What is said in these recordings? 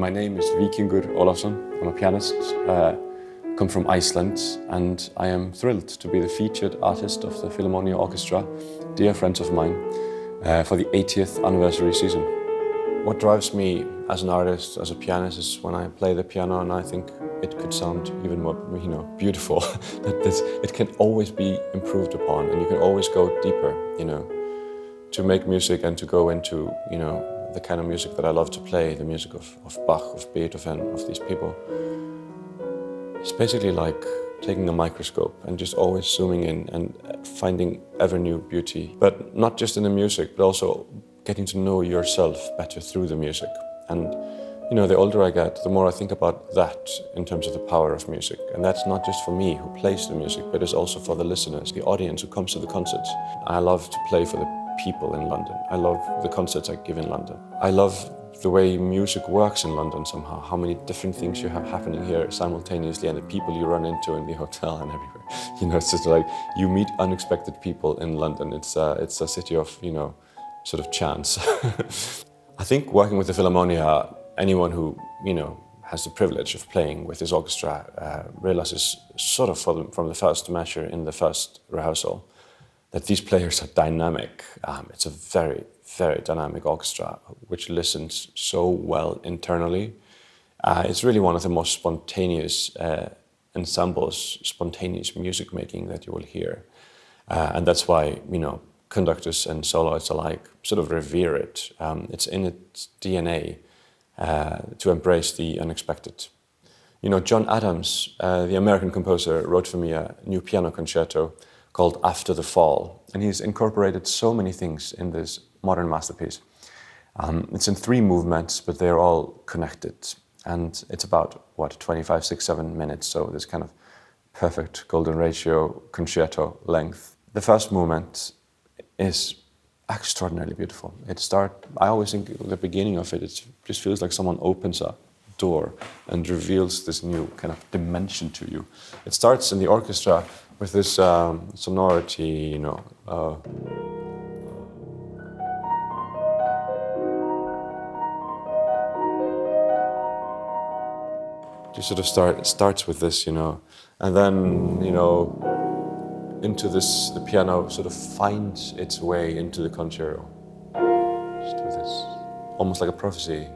My name is Víkingur Ólafsson. I'm a pianist, come from Iceland, and I am thrilled to be the featured artist of the Philharmonia Orchestra, dear friends of mine, for the 80th anniversary season. What drives me as an artist, as a pianist, is when I play the piano and I think it could sound even more, beautiful. That it can always be improved upon, and you can always go deeper, to make music and to go into, the kind of music that I love to play, the music of Bach, of Beethoven, of these people. It's basically like taking a microscope and just always zooming in and finding ever new beauty. But not just in the music, but also getting to know yourself better through the music. And the older I get, the more I think about that in terms of the power of music. And that's not just for me who plays the music, but it's also for the listeners, the audience who comes to the concerts. I love to play for the people in London. I love the concerts I give in London. I love the way music works in London somehow, how many different things you have happening here simultaneously and the people you run into in the hotel and everywhere. It's just like you meet unexpected people in London. It's a city of, sort of chance. I think working with the Philharmonia, anyone who, has the privilege of playing with this orchestra realizes sort of from the first measure in the first rehearsal that these players are dynamic. It's a very, very dynamic orchestra which listens so well internally. It's really one of the most spontaneous ensembles, spontaneous music making that you will hear. And that's why, conductors and soloists alike sort of revere it. It's in its DNA to embrace the unexpected. John Adams, the American composer, wrote for me a new piano concerto called After the Fall, and he's incorporated so many things in this modern masterpiece. It's in 3 movements, but they're all connected, and it's about, 25, 6, 7 minutes, so this kind of perfect golden ratio concerto length. The first movement is extraordinarily beautiful. I always think the beginning of it just feels like someone opens a door and reveals this new kind of dimension to you. It starts in the orchestra with this sonority, just sort of it starts with this, and then, into this, the piano sort of finds its way into the concerto. Just with this, almost like a prophecy.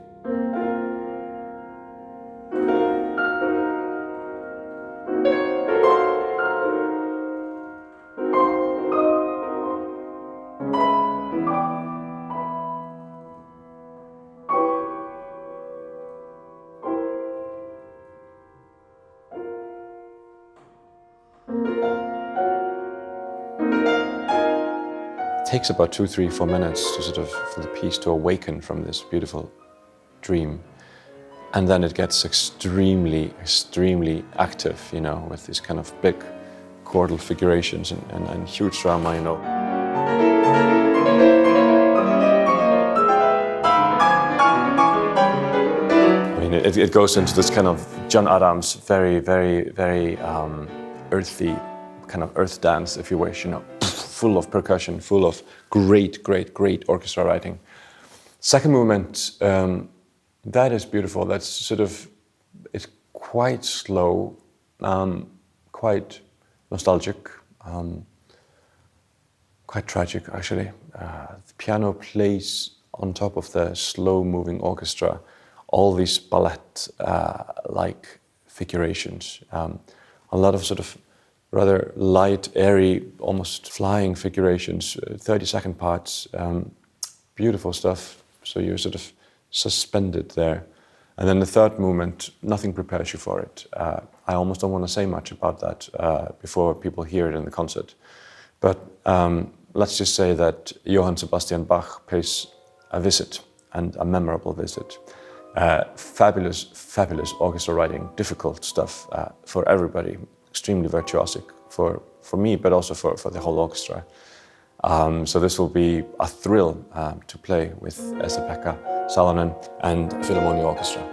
It takes about 2, 3, 4 minutes to sort of, for the piece to awaken from this beautiful dream. And then it gets extremely, extremely active, with these kind of big chordal figurations and huge drama, It goes into this kind of John Adams, very, very, very earthy, kind of earth dance, if you wish, full of percussion, full of great, great, great orchestra writing. Second movement, that is beautiful. That's sort of, it's quite slow, quite nostalgic, quite tragic actually. The piano plays on top of the slow-moving orchestra all these ballet-like figurations. A lot of sort of rather light, airy, almost flying figurations, 30-second parts, beautiful stuff. So you're sort of suspended there. And then the third movement, nothing prepares you for it. I almost don't want to say much about that before people hear it in the concert. But let's just say that Johann Sebastian Bach pays a visit, and a memorable visit. Fabulous, fabulous orchestra writing, difficult stuff for everybody. Extremely virtuosic for me, but also for the whole orchestra. So this will be a thrill to play with Esa-Pekka Salonen and Philharmonia Orchestra.